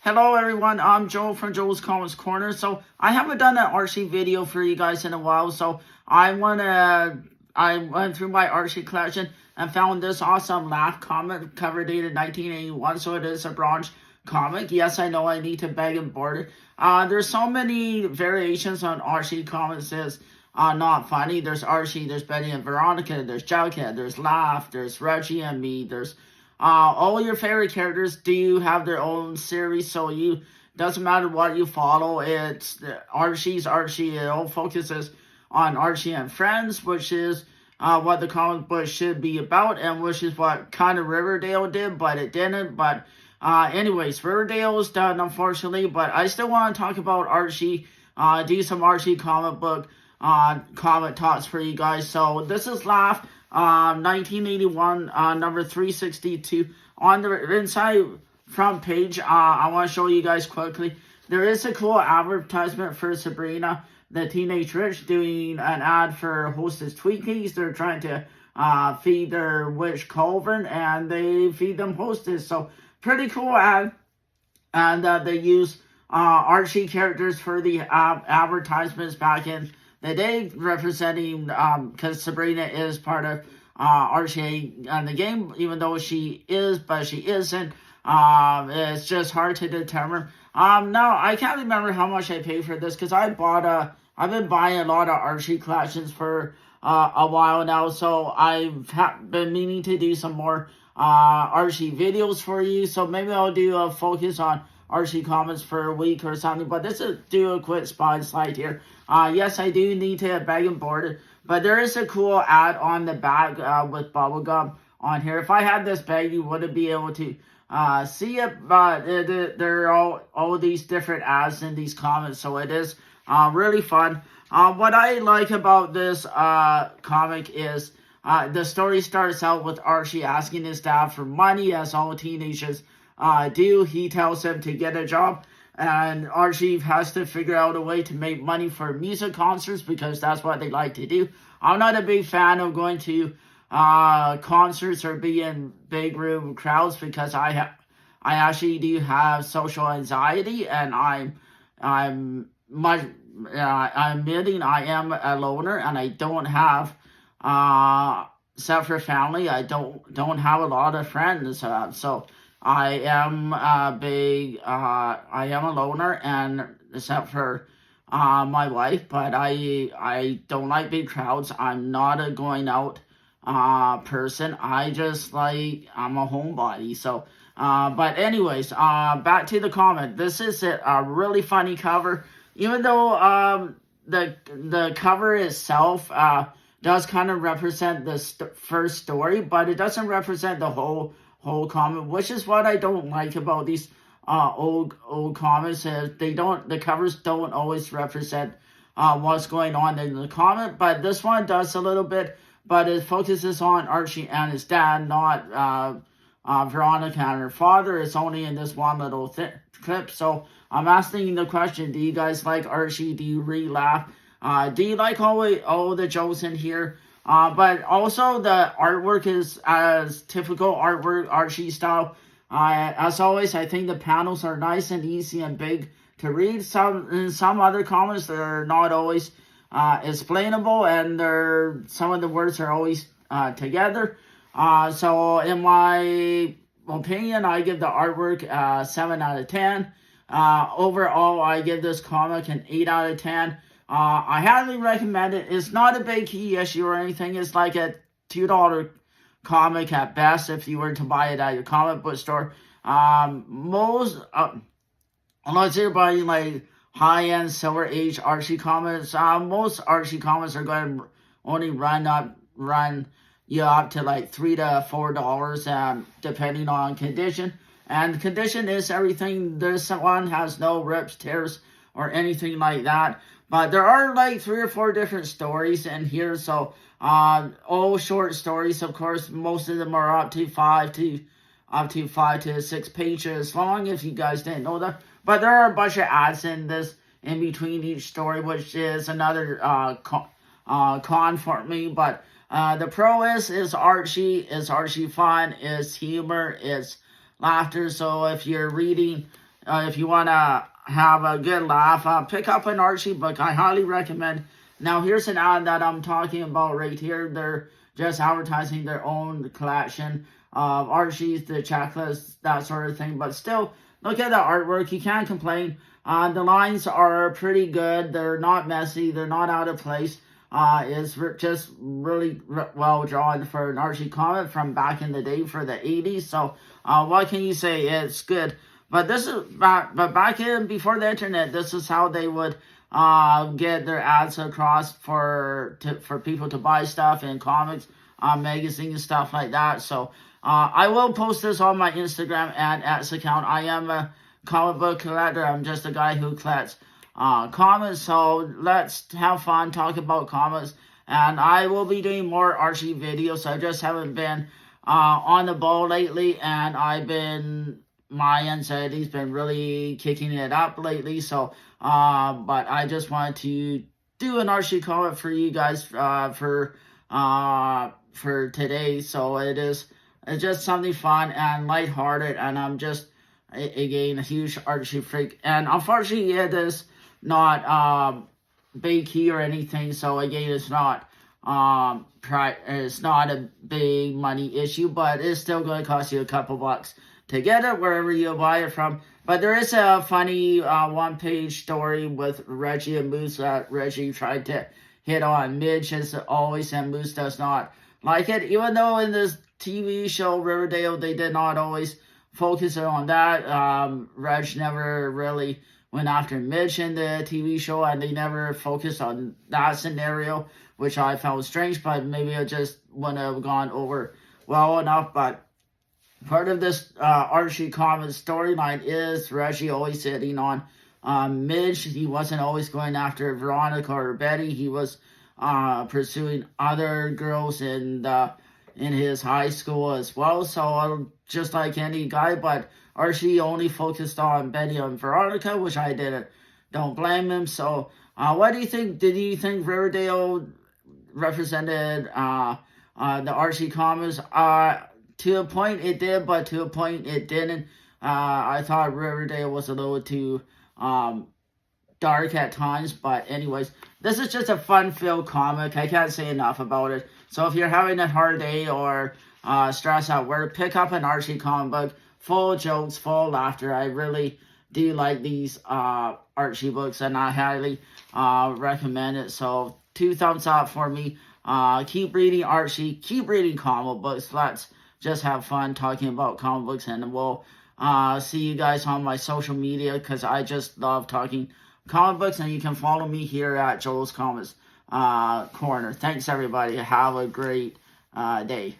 Hello everyone, I'm Joel from Joel's Comics Corner. So I haven't done an Archie video for you guys in a while, so I went through my Archie collection and found this awesome Laugh comic cover dated 1981, so it is a bronze comic. Yes, I know I need to beg and board it. There's so many variations on Archie comics. It's not funny. There's Archie, there's Betty and Veronica, there's Jughead, there's Laugh, there's Reggie and Me, there's all your favorite characters do have their own series, so you doesn't matter what you follow. It's Archie's Archie. It all focuses on Archie and Friends, which is what the comic book should be about, and which is what kind of Riverdale did, but it didn't. But anyways, Riverdale is done, unfortunately, but I still want to talk about Archie, do some Archie comic book comic talks for you guys. So this is Laugh. 1981, number 362. On the inside front page, I want to show you guys quickly. There is a cool advertisement for Sabrina the Teenage Witch doing an ad for Hostess Twinkies. They're trying to feed their witch Culverin, and they feed them Hostess. So pretty cool ad. And they use Archie characters for the advertisements back in the day, representing, because Sabrina is part of Archie on the game, even though she is, but she isn't. It's just hard to determine. Now, I can't remember how much I paid for this, because I've been buying a lot of Archie collections for a while now, so I've been meaning to do some more Archie videos for you, so maybe I'll do a focus on Archie comics for a week or something, but this is do a quick slide here. Yes, I do need to beg and board it, but there is a cool ad on the back with bubblegum on here. If I had this bag, you wouldn't be able to see it, but there are all these different ads in these comics, so it is really fun. What I like about this comic is the story starts out with Archie asking his dad for money, as all teenagers do. He tells him to get a job, and Archie has to figure out a way to make money for music concerts, because that's what they like to do. I'm not a big fan of going to concerts or being in big room crowds, because I actually do have social anxiety, and I'm admitting I am a loner, and I don't have except for family, I don't have a lot of friends, so I am I am a loner, and except for my wife, but I don't like big crowds. I'm not a going out person. I'm a homebody. So but anyways, back to the comic. This is a really funny cover, even though the cover itself does kind of represent the first story, but it doesn't represent the whole comic, which is what I don't like about these old comics. The covers don't always represent what's going on in the comic, but this one does a little bit, but it focuses on Archie and his dad, not Veronica and her father. It's only in this one little clip. So I'm asking the question, do you guys like Archie? Do you really laugh? Do you like all the jokes in here? But also the artwork is as typical artwork, Archie style. As always, I think the panels are nice and easy and big to read. In some other comics, they're not always explainable, and some of the words are always together. So in my opinion, I give the artwork 7 out of 10. Overall, I give this comic an 8 out of 10. I highly recommend it. It's not a big key issue or anything. It's like a $2 comic at best if you were to buy it at your comic book store. Unless you're buying like high-end Silver Age Archie comics, most Archie comics are going to only run you up to like $3 to $4, depending on condition. And the condition is everything. This one has no rips, tears, or anything like that. But there are like 3 or 4 different stories in here. So all short stories, of course. Most of them are up to 5 to 6 pages long, if you guys didn't know that. But there are a bunch of ads in between each story, which is another con for me. But the pro is Archie fun, is humor, is laughter. So if you're reading if you want to have a good laugh, pick up an Archie book. I highly recommend. Now, here's an ad that I'm talking about right here. They're just advertising their own collection of Archies, the checklists, that sort of thing. But still, look at the artwork. You can't complain. The lines are pretty good. They're not messy. They're not out of place. It's just really well drawn for an Archie comic from back in the day for the 80s. So, what can you say? It's good. But this is back in before the internet. This is how they would get their ads across for people to buy stuff in comics, magazines, and stuff like that. So I will post this on my Instagram and X account. I am a comic book collector. I'm just a guy who collects comics. So let's have fun, talk about comics, and I will be doing more Archie videos. I just haven't been on the ball lately, and my anxiety's been really kicking it up lately. So but I just wanted to do an Archie comic for you guys for today. So it's just something fun and lighthearted, and I'm just again a huge Archie freak, and unfortunately it is not big key or anything. So again, it's not it's not a big money issue, but it's still going to cost you a couple bucks to get it wherever you buy it from. But there is a funny one-page story with Reggie and Moose that Reggie tried to hit on Midge as always, and Moose does not like it. Even though in this TV show Riverdale they did not always focus on that. Reg never really went after Midge in the TV show, and they never focused on that scenario, which I found strange, but maybe it just wouldn't have gone over well enough. But part of this Archie comic storyline is Reggie always hitting on Midge. He wasn't always going after Veronica or Betty. He was pursuing other girls in his high school as well. So just like any guy, but Archie only focused on Betty and Veronica, which I don't blame him. So what do you think? Did you think Riverdale represented the Archie comics? To a point it did, but to a point it didn't. I thought Riverdale was a little too dark at times, but anyways, this is just a fun-filled comic. I can't say enough about it. So if you're having a hard day or stress at work, pick up an Archie comic book, full of jokes, full of laughter. I really do like these Archie books, and I highly recommend it. So 2 thumbs up for me. Keep reading Archie, keep reading comic books. Let's just have fun talking about comic books, and we'll see you guys on my social media, because I just love talking comic books, and you can follow me here at Joel's Comics Corner. Thanks, everybody. Have a great day.